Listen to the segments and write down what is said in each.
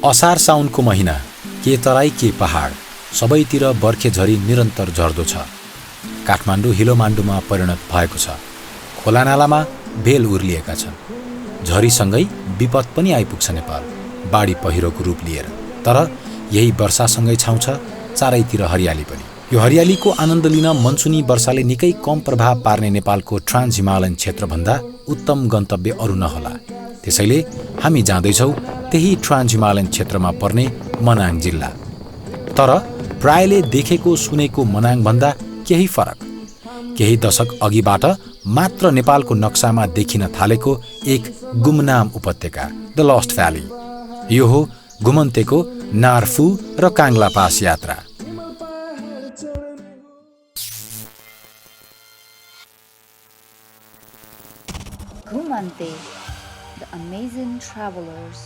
असार साउनको महिना, के तराई के पहाड, सबैतिर बर्खे झरी निरन्तर झर्दो छ। काठमाडौँ हिलोमाण्डुमा परिणत भएको छ। खोलानालामा बेल उर्लिएका छन्। झरीसँगै विपद पनि आइपुग्छ नेपाल, बाढी पहिरोको रूप लिएर। तर यही वर्षासँगै छाउँछ चारैतिर हरियाली पनि। यो हरियालीको आनन्द लिन मनसुनी वर्षाले निकै कम प्रभाव पार्ने नेपालको ट्रान्स हिमालयन क्षेत्रभन्दा उत्तम गन्तव्य अरू नहोला। त्यसैले हामी जाँदैछौँ त्यही ट्रान्स हिमालयन क्षेत्रमा पर्ने मनाङ जिल्ला। तर प्रायले देखेको सुनेको मनाङभन्दा केही फरक। केही दशक अघिबाट मात्र नेपालको नक्सामा देखिन थालेको एक गुमनाम उपत्यका, द लस्ट भ्याली। यो हो घुमन्तेको नार फू र काङ्ला पास यात्रा। Ghumante, the amazing travelers.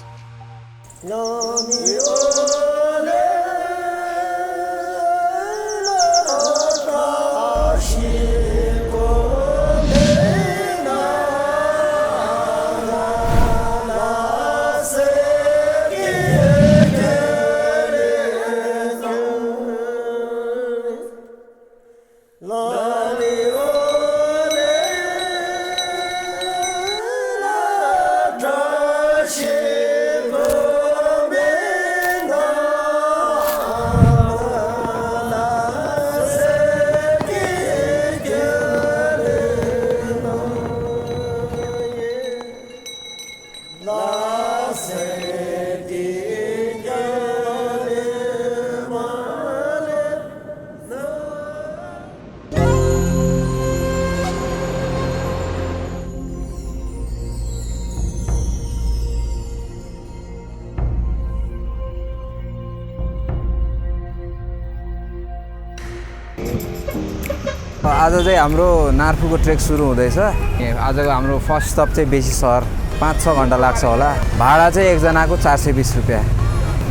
आज चाहिँ हाम्रो नार्फुको ट्रेक सुरु हुँदैछ। आजको हाम्रो फर्स्ट स्टप चाहिँ बेसी सहर, 5-6 घन्टा लाग्छ होला। भाडा चाहिँ एकजनाको 420 रुपियाँ।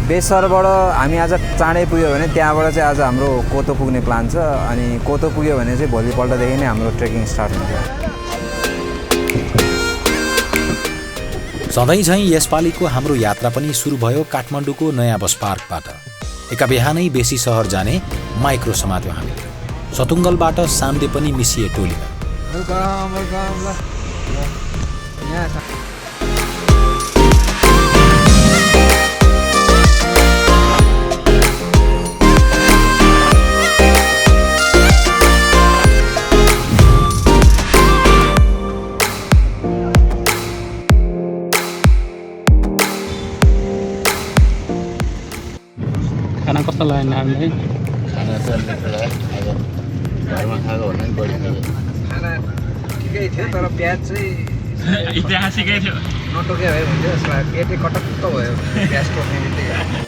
बेसरबाट हामी आज चाँडै पुग्यो भने त्यहाँबाट चाहिँ आज हाम्रो कोतो पुग्ने प्लान छ। अनि कोतो पुग्यो भने चाहिँ भोलिपल्टदेखि नै हाम्रो ट्रेकिङ स्टार्ट हुन्छ। सधैँ झैँ यसपालिको हाम्रो यात्रा पनि सुरु भयो काठमाडौँको नयाँ बस पार्कबाट। एका बिहानै बेसी सहर जाने माइक्रो समात्यो हामीले। सतुङ्गलबाट सामदे पनि मिसिए टोलीमा। खाना कस्तो लाग्यो हामीलाई? खाना त घरमा खाएको भन्दा पनि बढी खाना ठिकै थियो, तर प्याज चाहिँ ऐतिहासिकै थियो। नटोके भयो हुन्थ्यो। पेटै कटक्क भयो प्याज टोक्ने बित्तिकै।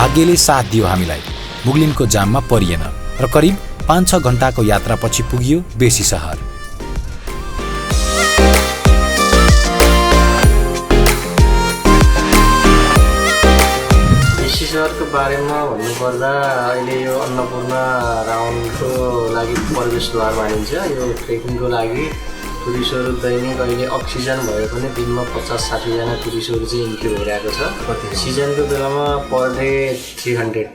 भाग्यले साथ दियो हामीलाई। मुगलिनको जाममा परिएन र करिब 5-6 घण्टाको यात्रापछि पुगियो बेसी सहर। बेसी सहरको बारेमा भन्नुपर्दा अहिले यो अन्नपूर्ण राउन्डको लागि प्रवेशद्वार मानिन्छ। यो ट्रेकिङको लागि टुरिस्टहरू दैनिक अहिले अक्सिजन भए पनि दिनमा 50-60 जना टुरिस्टहरू चाहिँ इन्ट्री भइरहेको छ। सिजनको बेलामा per day 300।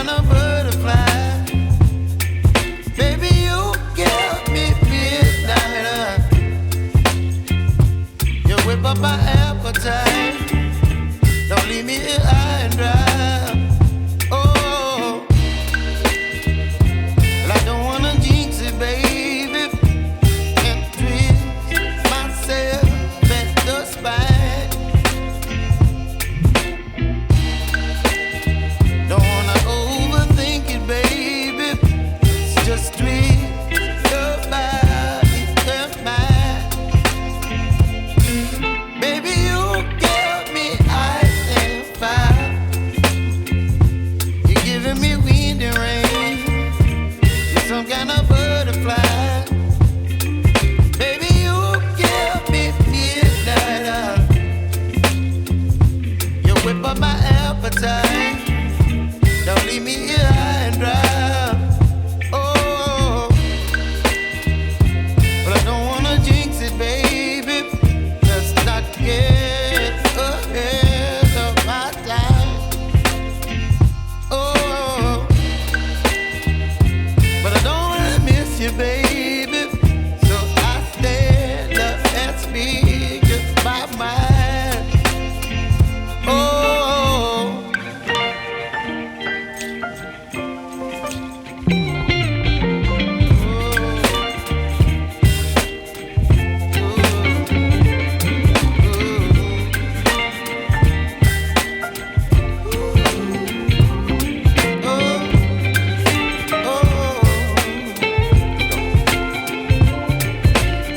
kind of butterfly. Baby, you give me midnight. You whip up my appetite. Don't leave me here high and dry. Oh, well, I don't wanna jinx it, baby, and twist myself at the spine. Don't wanna overthink it, baby. It's just twist your body and mine. Baby, you give me ice and fire. You're giving me wind and rain. You're some kind of butterfly. Baby, you give me midnight. You whip up my appetite. Don't leave me here high and dry. Oh, but I don't wanna jinx it, baby. Let's not get ahead of my time. Oh, but I don't wanna miss you, baby. So I stand up and speak my mind. Oh.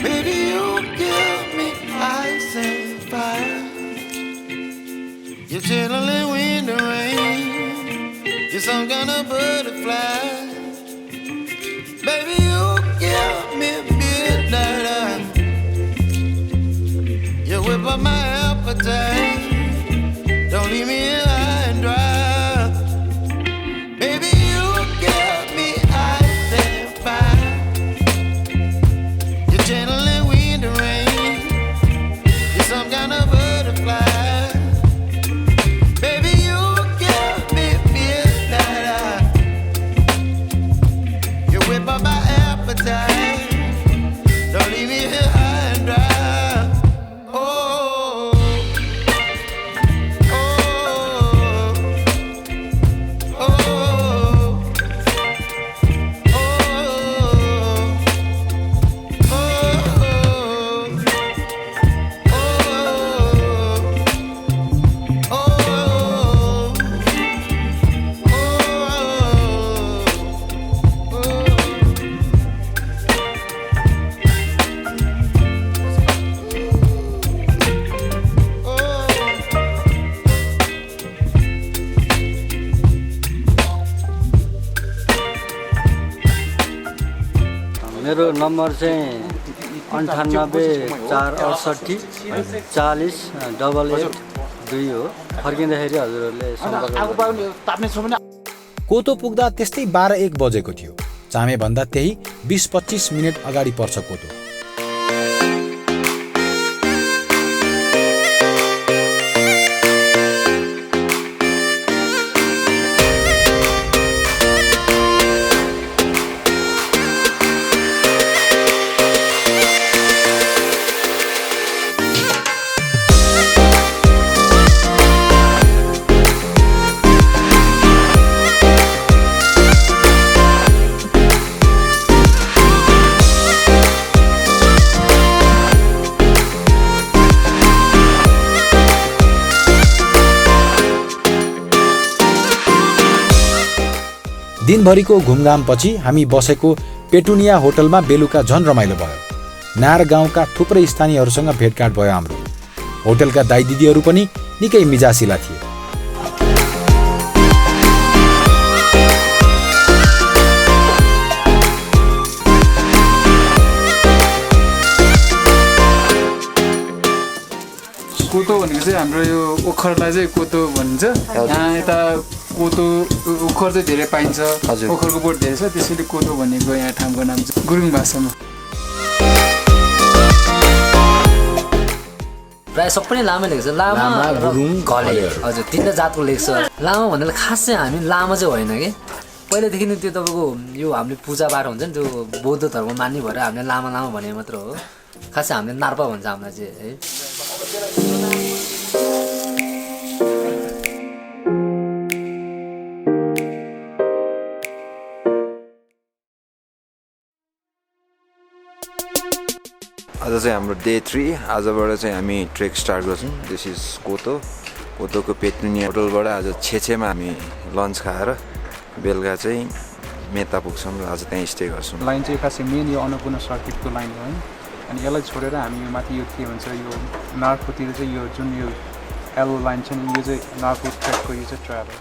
Baby, you give me ice and fire. You're chilling wind and rain. You're some kind of butterfly. Baby, you give me midnight. You whip up my appetite. Don't leave me here high and dry. Baby, you give me ice and fire. You're channeling wind and rain. You're some kind of butterfly. Baby, you give me midnight. You whip up my appetite. Don't leave me here high and dry. Oh, oh, oh, oh, मेरो number चाहिँ 98,468,40,88,2 हो। फर्किँदाखेरि हजुरहरूले सम्पर्क गर्नु। कोतो पुग्दा त्यस्तै 12-1 बजेको थियो। चामेभन्दा त्यही 20-25 मिनट अगाडि पर्छ कोतो। दिनभरिको घुमघामपछि हामी बसेको पेटुनिया होटलमा बेलुका झन रमाइलो भयो। नार गाउँका थुप्रै स्थानीयहरूसँग भेटघाट भयो हाम्रो। होटलका दाइ दिदीहरू पनि निकै मिजासिला थिए। कोतो भनेको चाहिँ हाम्रो यो ओखरलाई चाहिँ कोतो भनिन्छ। यहाँ यता कोतो ओखर चाहिँ धेरै पाइन्छ। ओखरको बोट धेरै छ, त्यसैले कोतो भनेको यहाँ ठाउँको नाम चाहिँ गुरुङ भाषामा। प्राय सबै नै लामै लेख्छ लामा गुरुङ घले हजुर तीनटा जातको लेख्छ लामा भन्नाले खास चाहिँ हामी लामा चाहिँ होइन कि पहिलादेखि नै त्यो तपाईँको यो हामीले पूजापाठ हुन्छ नि त्यो बौद्ध धर्म मान्ने भएर हामीले लामा लामा भने मात्र हो खास चाहिँ हामीले नार्पा भन्छ हामीलाई चाहिँ है आज चाहिँ हाम्रो डे 3 आजबाट चाहिँ हामी ट्रेक स्टार्ट गर्छौँ दिस इज कोतोको पेटुनिया होटलबाट आज छेछेमा हामी लन्च खाएर बेलुका चाहिँ मेता पुग्छौँ र आज त्यहीँ स्टे गर्छौँ लाइन चाहिँ खासै मेन यो अन्नपूर्ण सर्किटको लाइन हो है अनि यसलाई छोडेर हामी यो माथि यो के भन्छ यो नार्फुतिर चाहिँ यो जुन यो एलो लाइन छ नि यो चाहिँ नार्फु ट्रेकको यो चाहिँ ट्रायल हो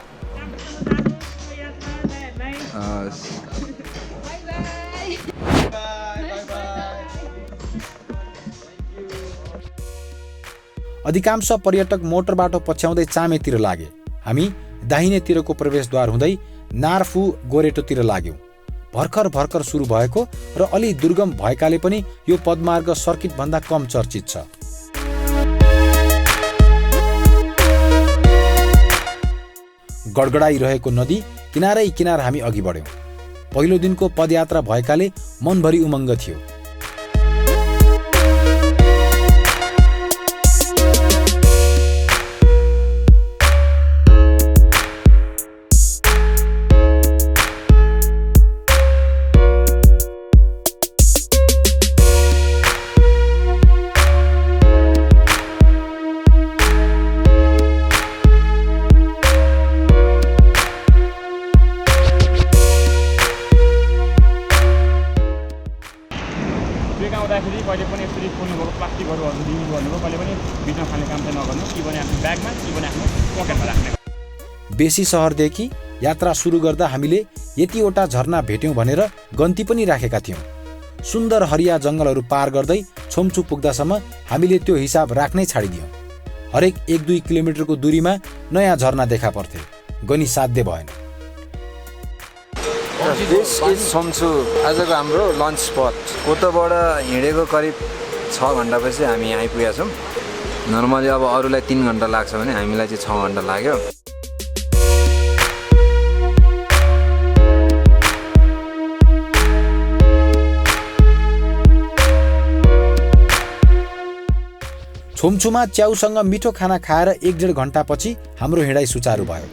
अधिकांश पर्यटक मोटर बाटो पछ्याउँदै चामेतिर लागे हामी दाहिनेतिरको प्रवेशद्वार हुँदै नार फू गोरेटोतिर लाग्यौं भर्खर सुरु भएको र अलि दुर्गम भएकाले पनि यो पदमार्ग सर्किट भन्दा कम चर्चित छ गडगडाइरहेको नदी किनारै किनार हामी अघि बढ्यौं पहिलो दिनको पदयात्रा भएकाले मनभरि उमङ्ग थियो कहिले पनि यसरी खोल्नुभएको प्लास्टिकहरू युज गर्नुभयो कहिले पनि बिचमा खाने काम चाहिँ नगर्नु कि भने आफ्नो ब्यागमा कि भने आफ्नो पकेटमा राख्ने बेसी सहरदेखि यात्रा सुरु गर्दा हामीले यतिवटा झरना भेट्यौं भनेर गन्ती पनि राखेका थियौं सुन्दर हरिया जंगलहरू पार गर्दै छोम्चु पुग्दासम्म हामीले त्यो हिसाब राख्नै छाडिदियौं हरेक 1-2 किलोमिटरको दूरीमा नयाँ झरना देखा पर्थे गनी साध्य भएन दिस इज सोम्चु आजको हाम्रो लन्च स्पट कोतोबाट हिँडेको करिब 6 घन्टापछि हामी आइपुगेका छौँ नर्मली अब अरूलाई 3 घन्टा लाग्छ भने हामीलाई चाहिँ 6 घन्टा लाग्यो छोम्चुमा च्याउसँग मिठो खाना खाएर 1-1.5 घन्टापछि हाम्रो हिँडाइ सुचारू भयो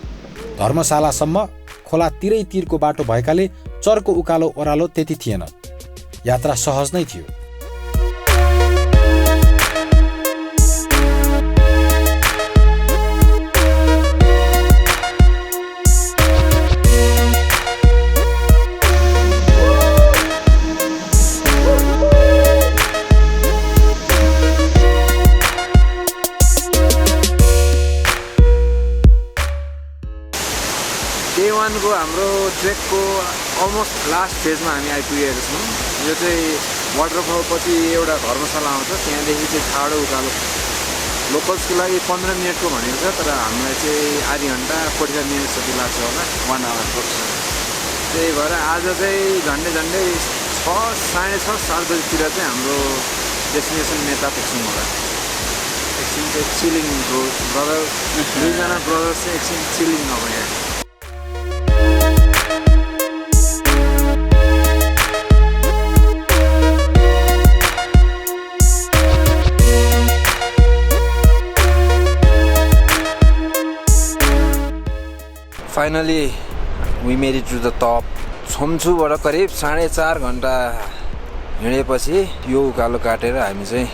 धर्मशालासम्म खोला तिरै तिरको बाटो भएकाले चर्को उकालो ओह्रालो त्यति थिएन यात्रा सहज नै थियो डे 1 को हाम्रो ट्रेकको अलमोस्ट लास्ट फेजमा हामी आइपुगेका छौँ यो चाहिँ वाटरफल पछि एउटा धर्मशाला आउँछ त्यहाँदेखि चाहिँ ठाडो उकालो लोकल्सको लागि 15 मिनटको भनेको छ तर हामीलाई चाहिँ आधी घन्टा 45 मिनट जति लाग्छ होला 1 आवर पुग्छ त्यही भएर आज चाहिँ झन्डै 6:30 7 बजीतिर चाहिँ हाम्रो डेस्टिनेसन मेता पुग्छौँ होला एकछिन चाहिँ चिलिङ ब्रदर दुईजना ब्रदर्स चाहिँ एकछिन चिलिङ नभए finally we made it to the top छोम्चुबाट करिब 4.5 घन्टा हिँडेपछि यो उकालो काटेर हामी चाहिँ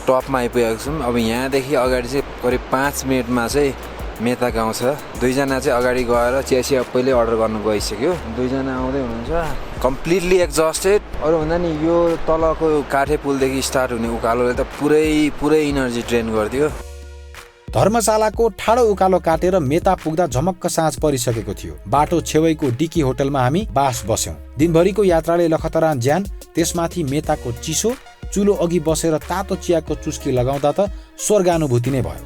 टपमा आइपुगेका छौँ अब यहाँदेखि अगाडि चाहिँ करिब 5 मिनटमा चाहिँ मेता गाउँ छ दुईजना चाहिँ अगाडि गएर चिया पहिल्यै अर्डर गर्नु गइसक्यो दुईजना आउँदै हुनुहुन्छ कम्प्लिटली एक्जस्टेड अरूभन्दा नि यो तलको काठे पुलदेखि स्टार्ट हुने उकालोले त पुरै इनर्जी ड्रेन गरिदियो धर्मशालाको ठाडो उकालो काटेर मेता पुग्दा झमक्क साँझ परिसकेको थियो बाटो छेउैको डिकी होटलमा हामी बास बस्यौं दिनभरिको यात्राले लखतरान ज्यान त्यसमाथि मेताको चिसो चुलो अघि बसेर तातो चियाको चुस्की लगाउँदा त स्वर्गानुभूति नै भयो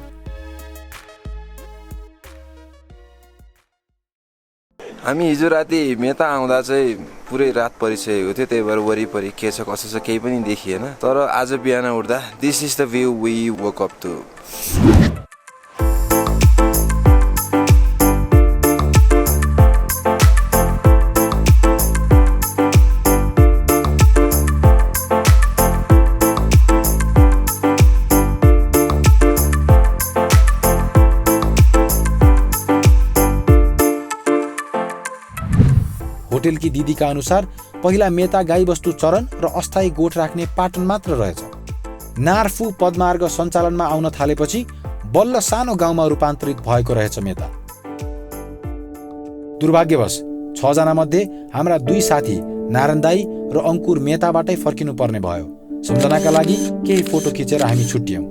हामी हिजो राति मेता आउँदा चाहिँ पुरै रात परिसकेको थियो, त्यही भएर वरिपरि के छ कसो छ केही पनि देखिएन। तर आज बिहान उठ्दा this is the view we woke up to. होटेलकी दिदीका अनुसार पहिला मेता गाईबस्तु चरन र अस्थायी गोठ राख्ने पाटन मात्र रहेछ। नार फू पदमार्ग सञ्चालनमा आउन थालेपछि बल्ल सानो गाउँमा रूपान्तरित भएको रहेछ मेता। दुर्भाग्यवश 6 जना मध्ये हाम्रा 2 साथी नारायण दाई र अंकुर मेताबाटै फर्किनु पर्ने भयो। सम्झनाका लागि केही फोटो खिचेर हामी छुट्यौं।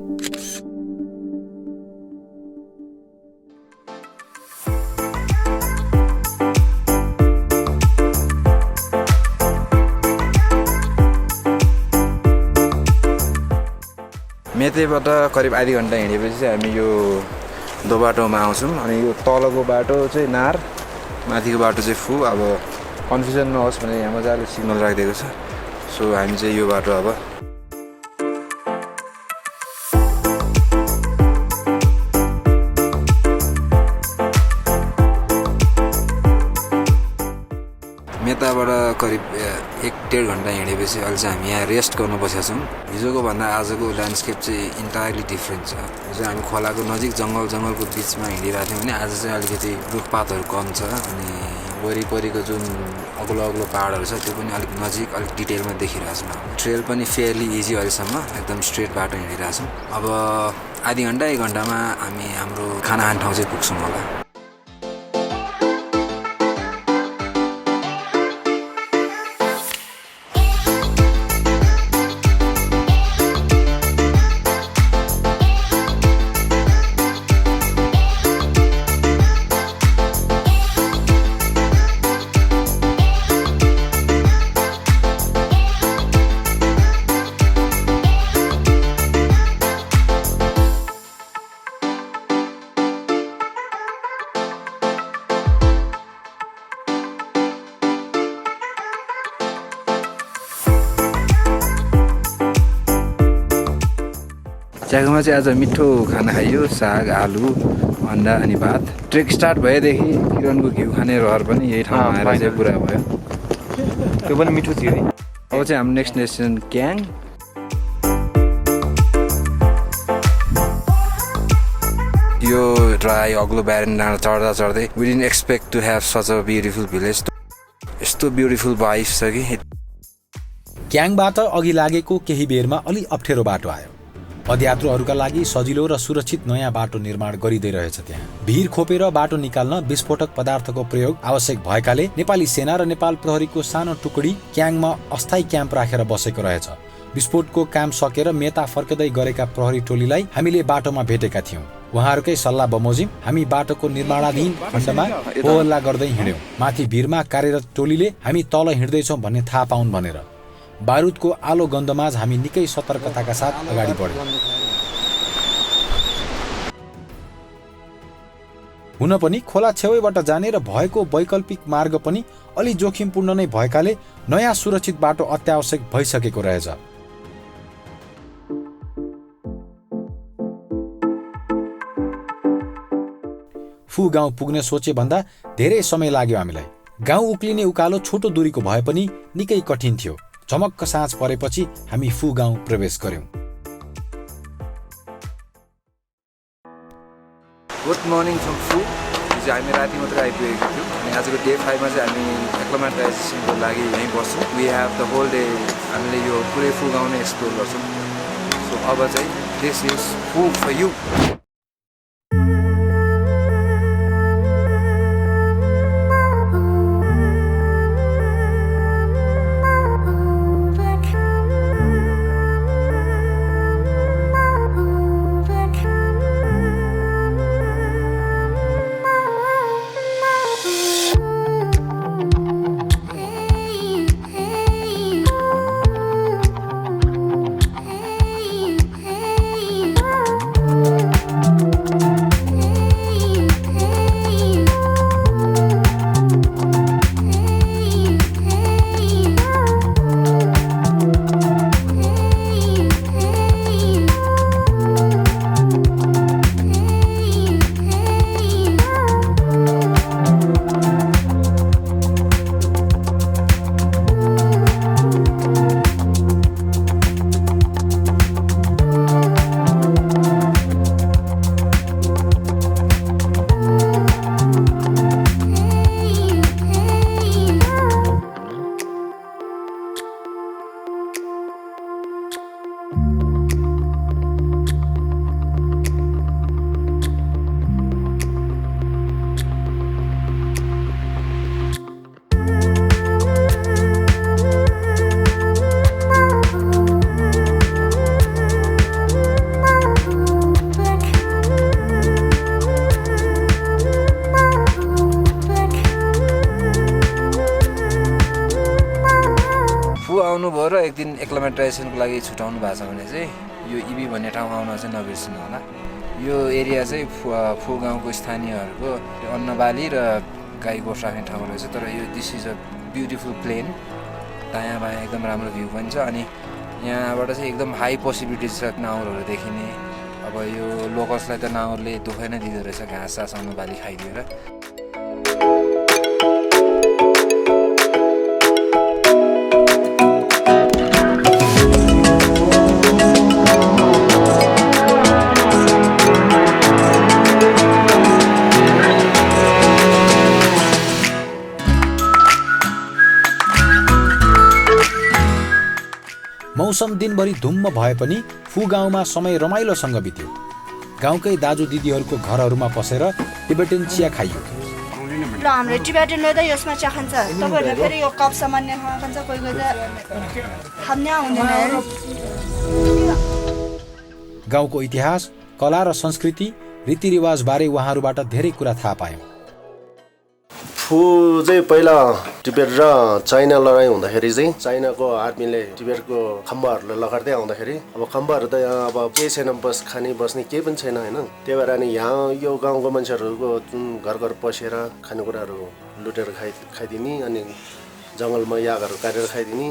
मेतेबाट करिब आधी घन्टा हिँडेपछि चाहिँ हामी यो दो बाटोमा आउँछौँ। अनि यो तलको बाटो चाहिँ नार, माथिको बाटो चाहिँ फू। अब कन्फ्युजन नहोस् भने यहाँ मजाले सिग्नल राखिदिएको छ। सो हामी चाहिँ यो बाटो अब मेताबाट करिब 1-1.5 घन्टा हिँडेपछि अहिले चाहिँ हामी यहाँ रेस्ट गर्नु बसेका छौँ। हिजोको भन्दा आजको ल्यान्डस्केप चाहिँ इन्टायरली डिफ्रेन्ट छ। हिजो हामी खोलाको नजिक जङ्गलको बिचमा हिँडिरहेको थियौँ भने आज चाहिँ अलिकति रुखपातहरू कम छ। अनि वरिपरिको जुन अग्लो अग्लो पाहाडहरू छ त्यो पनि अलिक नजिक अलिक डिटेलमा देखिरहेको छौँ। ट्रेल पनि फेयरली इजी अहिलेसम्म, एकदम स्ट्रेट बाटो हिँडिरहेछौँ। अब आधी घन्टा 1 घन्टामा हामी हाम्रो खाना खाने ठाउँ चाहिँ पुग्छौँ होला। च्याकुमा चाहिँ आज मिठो खाना खाइयो, साग, आलु, अन्डा अनि भात। ट्रेक स्टार्ट भएदेखि किरणको घिउ खाने रहर पनि यही ठाउँमा आएर चाहिँ पुरा भयो। त्यो पनि मिठो थियो है। अब चाहिँ हाम्रो नेक्स्ट डेस्टिनेसन क्याङ। यो ड्राई अग्लो ब्यारेन डाँडा चढ्दा चढ्दै we didn't expect to have such a beautiful village. यस्तो ब्युटिफुल भाइब्स छ कि। क्याङबाट अघि लागेको केही बेरमा अलि अप्ठ्यारो बाटो आयो। पदयात्रुहरूका लागि सजिलो र सुरक्षित नयाँ बाटो निर्माण गरिँदै रहेछ। त्यहाँ भिर खोपेर बाटो निकाल्न विस्फोटक पदार्थको प्रयोग आवश्यक भएकाले नेपाली सेना र नेपाल प्रहरीको सानो टुकडी क्याङमा अस्थायी क्याम्प राखेर बसेको रहेछ। विस्फोटको काम सकेर मेता फर्कदै गरेका प्रहरी टोलीलाई हामीले बाटोमा भेटेका थियौं। उहाँहरूकै सल्लाह बमोजिम हामी बाटोको निर्माणाधीन खण्डमा होहल्ला गर्दै हिँड्यौं। माथि भिरमा कार्यरत टोलीले हामी तल हिँड्दैछौँ भन्ने थाहा पाउन् भनेर। बारुदको आलो गन्धमाझ हामी निकै सतर्कताका साथ अगाडि बढ्यौं। हुन पनि खोला छेउैबाट जाने र भएको वैकल्पिक मार्ग पनि अलि जोखिमपूर्ण नै भएकाले नयाँ सुरक्षित बाटो अत्यावश्यक भइसकेको रहेछ। फू गाउँ पुग्ने सोचे भन्दा धेरै समय लाग्यो हामीलाई। गाउँ उक्लिने उकालो छोटो दूरीको भए पनि निकै कठिन थियो। झमक्क साँझ परेपछि हामी फू गाउँ प्रवेश गर्यौं। गुड मर्निङ फ्रम फू। हिजो हामी राति मात्रै आइपुगेको थियौँ अनि आजको डे 5 मा चाहिँ हामी एक्लोमेटाइजेसनको लागि यहीँ बस्छौँ। We have the whole day. हामीले यो पुरै फू गाउँ नै एक्सप्लोर गर्छौँ। सो अब चाहिँ दिस इज फू फर यु। आउनुभयो र एक दिन एक्लोमेटाइजेसनको लागि छुटाउनु भएको छ भने चाहिँ यो इबी भन्ने ठाउँ आउन चाहिँ नबिर्सिनु होला। यो एरिया चाहिँ फू गाउँको स्थानीयहरूको अन्नबाली र गाई गोठ राख्ने ठाउँ रहेछ। तर यो this is a beautiful plain, दायाँ बायाँ एकदम राम्रो भ्यू पनि छ अनि यहाँबाट चाहिँ एकदम हाई पोसिबिलिटिज छ नाउरहरू देखिने। अब यो लोकल्सलाई त नाउरले दुःखै नै दिँदो रहेछ घाँस सास अन्नबाली खाइदिएर। मौसम दिनभरि धुम्म भए पनि फू गाउँमा समय रमाइलोसँग बित्यो। गाउँकै दाजु दिदीहरूको घरहरूमा पसेर टिबेटन चिया खाइयो। र हाम्रो टिबेटनले त यसमा चिया खान्छ, तपाईँहरूले फेरि यो कप सामान्य खान्छ, कोही कोही त खान्ने आउँदैन। गाउँको इतिहास, कला र संस्कृति, रीतिरिवाजबारे उहाँहरूबाट धेरै कुरा थाहा पायौँ। फू चाहिँ पहिला टिबेट र चाइना लडाइँ हुँदाखेरि चाहिँ चाइनाको आर्मीले टिबेटको खम्बाहरूलाई लगाड्दै आउँदाखेरि अब खम्बाहरू त यहाँ अब केही छैन, खाने बस्ने केही पनि छैन होइन। त्यही भएर अनि यहाँ यो गाउँको मान्छेहरूको जुन घर घर पसेर खानेकुराहरू लुटेर खाइदिने अनि जङ्गलमा यागहरू काटेर खाइदिने।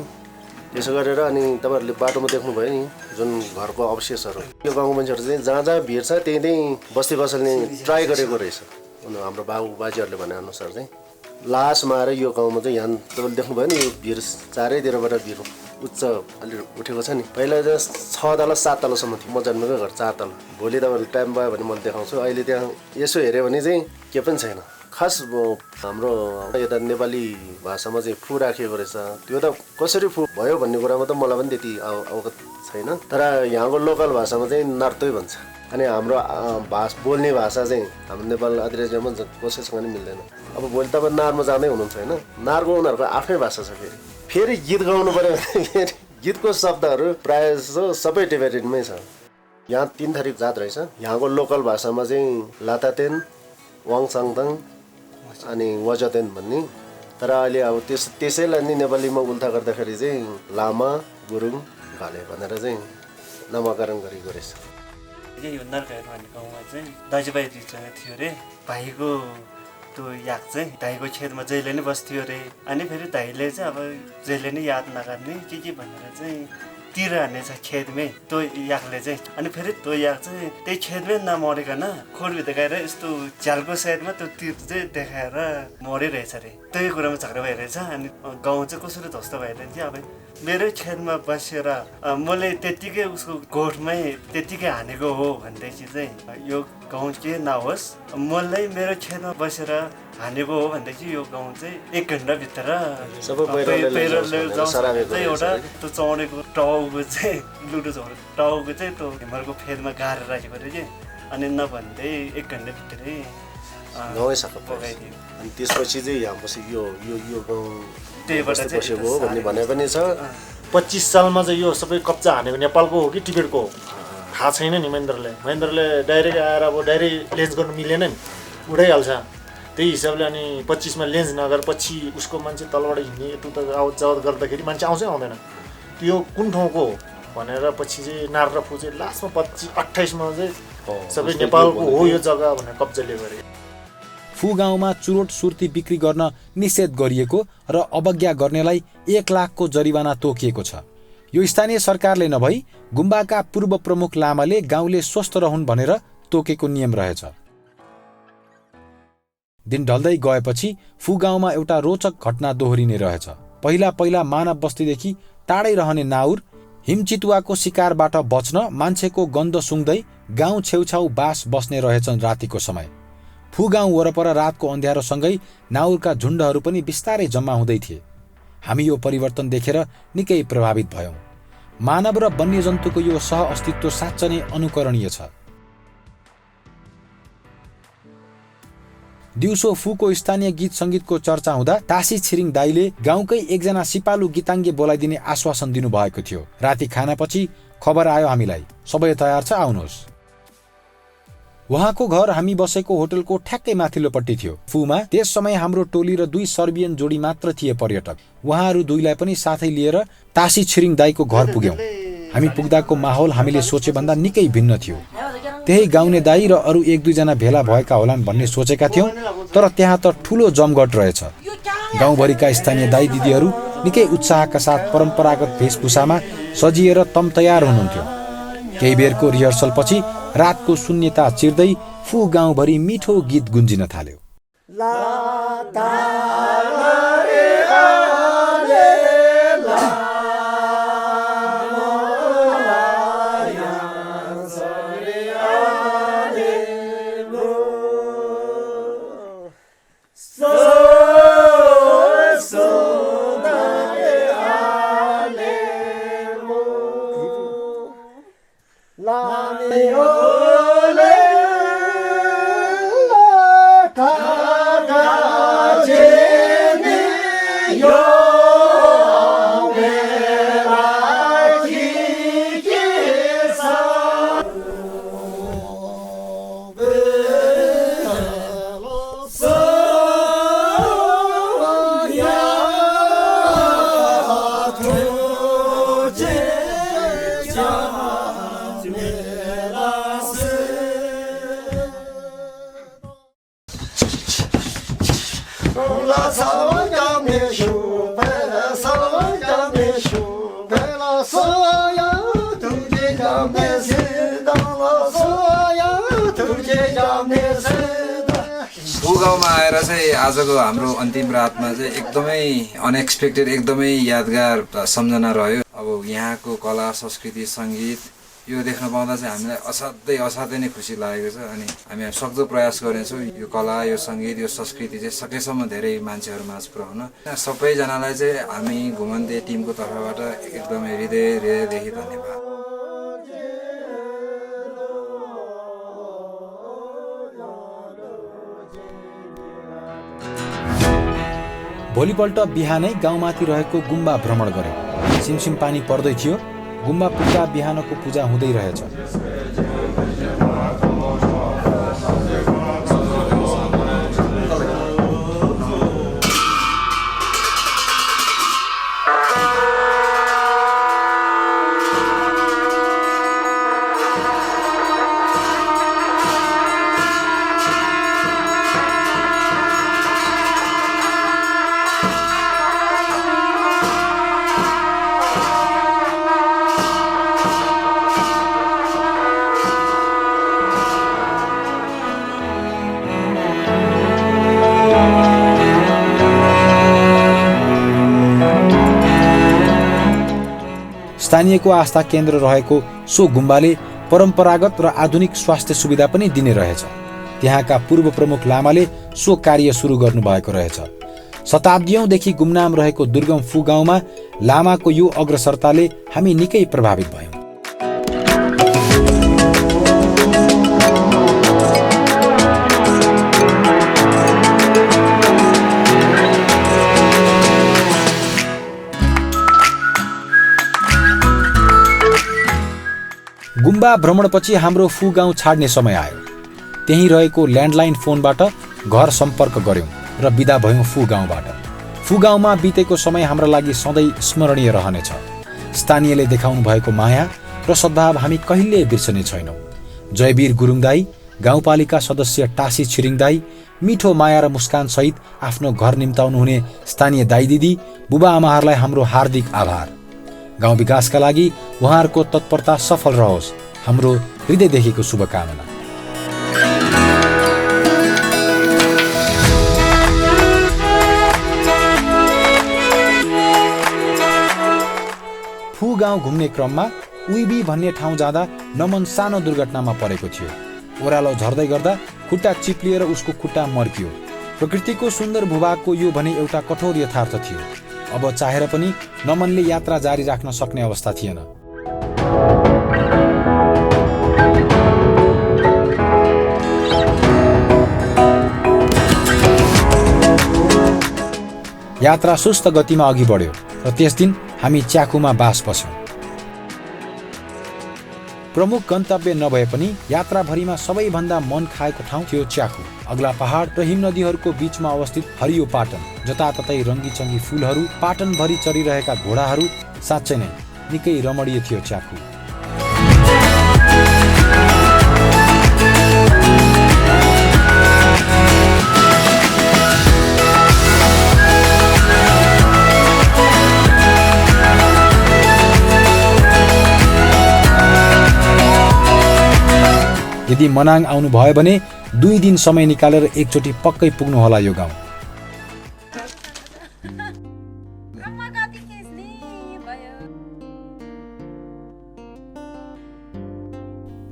त्यसो गरेर अनि तपाईँहरूले बाटोमा देख्नुभयो नि जुन घरको अवशेषहरू, यो गाउँको मान्छेहरू चाहिँ जहाँ जहाँ भिड छ त्यहीँ बस्ती बसाल्ने ट्राई गरेको रहेछ। हाम्रो बाबु बाजेहरूले भनेअनुसार चाहिँ लासमा आएर यो गाउँमा चाहिँ यहाँ तपाईँले देख्नुभयो नि यो भिर चारैतिरबाट भिर उच्च अलि उठेको छ नि। पहिला चाहिँ 6 तल 7 तलसम्म थियो, म जन्मेको घर 4 तल। भोलि तपाईँहरूले टाइम भयो भने मैले देखाउँछु। अहिले त्यहाँ यसो हेऱ्यो भने चाहिँ के पनि छैन। खास हाम्रो यता नेपाली भाषामा चाहिँ फू राखिएको रहेछ। त्यो त कसरी फू भयो भन्ने कुरामा त मलाई पनि त्यति अवगत छैन। तर यहाँको लोकल भाषामा चाहिँ नार्तै भन्छ। अनि हाम्रो बोल्ने भाषा चाहिँ हाम्रो नेपाल आदिवासीमा कसैसँग नि मिल्दैन। अब भोलि तपाईँ नारमा जाँदै हुनुहुन्छ होइन, नारको उनीहरूको आफ्नै भाषा छ। फेरि गीत गाउनु पऱ्यो भने फेरि गीतको शब्दहरू प्रायः सबै टिबेटनमै छ। यहाँ 3 थरी जात रहेछ। यहाँको लोकल भाषामा चाहिँ लातातेन, वाङसाङताङ अनि वजतेन भन्ने। तर अहिले अब त्यसैलाई नि नेपालीमा उल्था गर्दाखेरि चाहिँ लामा, गुरुङ, घले भनेर चाहिँ नामाकरण गरेको रहेछ। यो नरगाई भन्ने गाउँमा चाहिँ दाजुभाइ दुईजना थियो अरे। भाइको त्यो याद चाहिँ दाइको खेतमा जहिले नै बस्थ्यो अरे। अनि फेरि दाइले चाहिँ अब जहिले नै याद नगर्ने के भनेर चाहिँ तिर हान्ने छ खेतमै त्यो याकले चाहिँ। अनि फेरि त्यो याक चाहिँ त्यही खेतमै नमरिकन खोरभित्र गएर यस्तो झ्यालको साइडमा त्यो तिर चाहिँ देखाएर मरिरहेछ अरे। त्यही कुरामा झगडा भइरहेछ। अनि गाउँ चाहिँ कसरी ध्वस्त भइरहेछ अब मेरै खेतमा बसेर मैले त्यत्तिकै उसको गोठमै त्यत्तिकै हानेको हो भनेदेखि चाहिँ यो गाउँ के नहोस्, मलाई मेरो खेतमा बसेर हानेको हो भनेदेखि यो गाउँ चाहिँ 1 घन्टाभित्र एउटा त्यो चौडेको टाउको चाहिँ लुडो टाउको चाहिँ त्यो हिमालको फेदमा गाडेर राखेको अरे कि। अनि नभन्दै 1 घन्टाभित्रै पकाइदियो। अनि त्यसपछि चाहिँ यहाँ पछि यो गाउँ बसेको हो भन्ने भने पनि छ। 25 सालमा चाहिँ यो सबै कब्जा हानेको नेपालको हो कि टिबेटको हो थाहा छैन नि। महेन्द्रले डाइरेक्ट आएर अब डाइरेक्ट लेन्स गर्नु मिलेन नि, उडाइहाल्छ। त्यही हिसाबले अनि 25 मा लेन्स नगर पछि उसको मान्छे तलबाट हिँड्ने यता त आवत जावत गर्दाखेरि मान्छे आउँछै आउँदैन। त्यो कुन ठाउँको हो भनेर पछि चाहिँ नार र फू चाहिँ लास्टमा 28 मा चाहिँ सबै नेपालको हो यो जग्गा भनेर कब्जाले गरे। फू गाउँमा चुरोट सुर्ती बिक्री गर्न निषेध गरिएको र अवज्ञा गर्नेलाई 1 लाखको जरिवाना तोकिएको छ। यो स्थानीय सरकारले नभई गुम्बाका पूर्व प्रमुख लामाले गाउँले स्वस्थ रहन् भनेर तोकेको नियम रहेछ। दिन ढल्दै गएपछि फू गाउँमा एउटा रोचक घटना दोहोरिने रहेछ। पहिला मानव बस्तीदेखि टाढै रहने नाउर हिमचितुवाको शिकारबाट बच्न मान्छेको गन्ध सुँग्दै गाउँ छेउछाउ बास बस्ने रहेछन् रातिको समय। फू गाउँ वरपर रातको अँध्यारोसँगै नाउरका झुण्डहरू पनि बिस्तारै जम्मा हुँदै थिए। हामी यो परिवर्तन देखेर निकै प्रभावित भयौं। मानव र वन्यजन्तुको यो सह अस्तित्व साँच्चै नै अनुकरणीय छ। दिउँसो फूको स्थानीय गीत संगीतको चर्चा हुँदा तासी छिरिङ दाइले गाउँकै एकजना सिपालु गीताङ्गे बोलाइदिने आश्वासन दिनुभएको थियो। राति खानापछि खबर आयो हामीलाई, सबै तयार छ आउनुहोस्। उहाँको घर हामी बसेको होटलको ठ्याक्कै माथिल्लोपट्टि थियो। फूमा त्यस समय हाम्रो टोली र 2 सर्बियन जोडी मात्र थिए पर्यटक। उहाँहरू दुईलाई पनि साथै लिएर तासी छिरिङ दाईको घर पुग्यौं। हामी पुग्दाको माहौल हामीले सोचे भन्दा निकै भिन्न थियो। त्यही गाउने दाई र अरु 1-2 जना भेला भएका होलान् भन्ने सोचेका थियौं, तर त्यहाँ त ठूलो जमघट रहेछ। गाउँभरिका स्थानीय दाई दिदीहरू निकै उत्साहका साथ परम्परागत वेशभूषामा सजिएर तम तयार हुनुहुन्थ्यो। केही बेरको रिहर्सल पछि रातको शून्यता चिर्दै फू गाउँभरि मिठो गीत गुन्जिन थाल्यो। गाउँमा आएर चाहिँ आजको हाम्रो अन्तिम रातमा चाहिँ एकदमै अनएक्सपेक्टेड, एकदमै यादगार सम्झना रह्यो। अब यहाँको कला, संस्कृति, सङ्गीत यो देख्न पाउँदा चाहिँ हामीलाई असाध्यै नै खुसी लागेको छ। अनि हामी सक्दो प्रयास गर्नेछौँ यो कला, यो सङ्गीत, यो संस्कृति चाहिँ सकेसम्म धेरै मान्छेहरूमाझ पुर्याउन। सबैजनालाई चाहिँ हामी घुमन्ते टिमको तर्फबाट एकदमै हृदयदेखि धन्यवाद। भोलिपल्ट बिहानै गाउँमाथि रहेको गुम्बा भ्रमण गरे। सिमसिम पानी पर्दै थियो। गुम्बा पुग्दा बिहानको पूजा हुँदै रहेछ। स्थानीयको आस्था केन्द्र रहेको सो गुम्बाले परम्परागत र आधुनिक स्वास्थ्य सुविधा पनि दिने रहेछ। त्यहाँका पूर्व प्रमुख लामाले सो कार्य सुरु गर्नुभएको रहेछ। शताब्दीयौंदेखि गुमनाम रहेको दुर्गम फू गाउँमा लामाको यो अग्रसरताले हामी निकै प्रभावित भयौं। गुम्बा भ्रमणपछि हाम्रो फू गाउँ छाड्ने समय आयो। त्यही रहेको ल्यान्डलाइन फोनबाट घर सम्पर्क गर्यौं र बिदा भयौं फू गाउँबाट। फू गाउँमा बितेको समय हाम्रा लागि सधैँ स्मरणीय रहनेछ। स्थानीयले देखाउनु भएको माया र सद्भाव हामी कहिल्यै बिर्सने छैनौं। जयवीर गुरुङ दाई, गाउँपालिका सदस्य टासी छिरिङ दाई, मिठो माया र मुस्कान सहित आफ्नो घर निम्ताउनु हुने स्थानीय दाई दिदी, बुबा आमाहरूलाई हाम्रो हार्दिक आभार। गाउँ विकासका लागि उहाँहरूको तत्परता सफल रहोस्, हाम्रो हृदयदेखिको शुभकामना। फू गाउँ घुम्ने क्रममा उइबी भन्ने ठाउँ जाँदा नमन सानो दुर्घटनामा परेको थियो। ओह्रालो झर्दै गर्दा खुट्टा चिप्लिएर उसको खुट्टा मर्कियो। प्रकृतिको सुन्दर भूभागको यो भने एउटा कठोर यथार्थ थियो। अब चाहेर पनि नमनले यात्रा जारी राख्न सक्ने अवस्था थिएन। यात्रा सुस्त गतिमा अघि बढ्यो र त्यस दिन हामी च्याकुमा बास बस्यौं। प्रमुख गन्तव्य नभए पनि यात्राभरिमा सबैभन्दा मन खाएको ठाउँ थियो च्याखु। अग्ला पहाड र हिम नदीहरूको बीचमा अवस्थित हरियो पाटन, जताततै रङ्गीचङ्गी फूलहरू, पाटनभरि चरिरहेका घोडाहरू, साँच्चै नै निकै रमणीय थियो च्याखु। यदि मनाङ आउनु भयो भने 2 दिन समय निकालेर एकचोटि पक्कै पुग्नु होला यो गाउँ।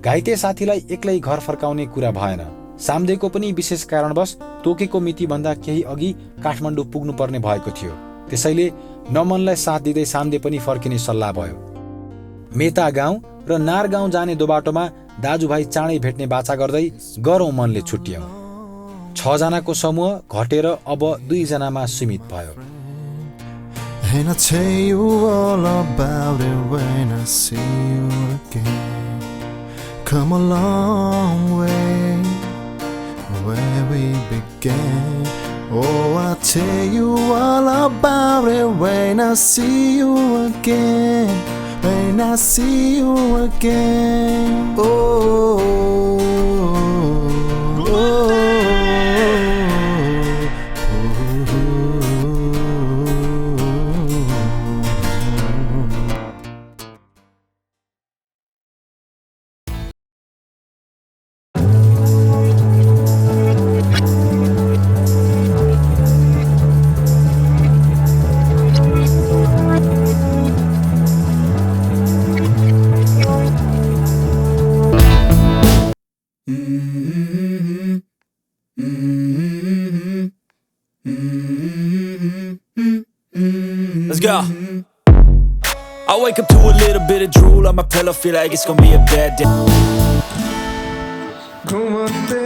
घाइते साथीलाई एक्लै घर फर्काउने कुरा भएन। साम्देको पनि विशेष कारणवश तोकेको मितिभन्दा केही अघि काठमाडौँ पुग्नुपर्ने भएको थियो। त्यसैले नमनलाई साथ दिँदै साम्दे पनि फर्किने सल्लाह भयो। मेता गाउँ र नार गाउँ जाने दोबाटोमा दाजुभाइ चाँडै भेट्ने बाचा गर्दै गरौँ मनले छुट्यौं। 6 जनाको समूह घटेर अब 2 जनामा सीमित भयो। And I'll tell you all about it when I see you again. Come a long way where we began. Oh, I'll tell you all about it when I see you again. When I see you again. Oh, oh, oh. Let's go. I wake up to a little bit of drool on my pillow, feel like it's gonna be a bad day. घुमन्ते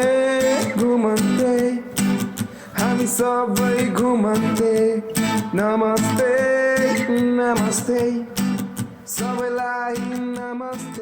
घुमन्ते हामी सबै घुमन्ते नमस्ते नमस्ते सबैलाई नमस्ते।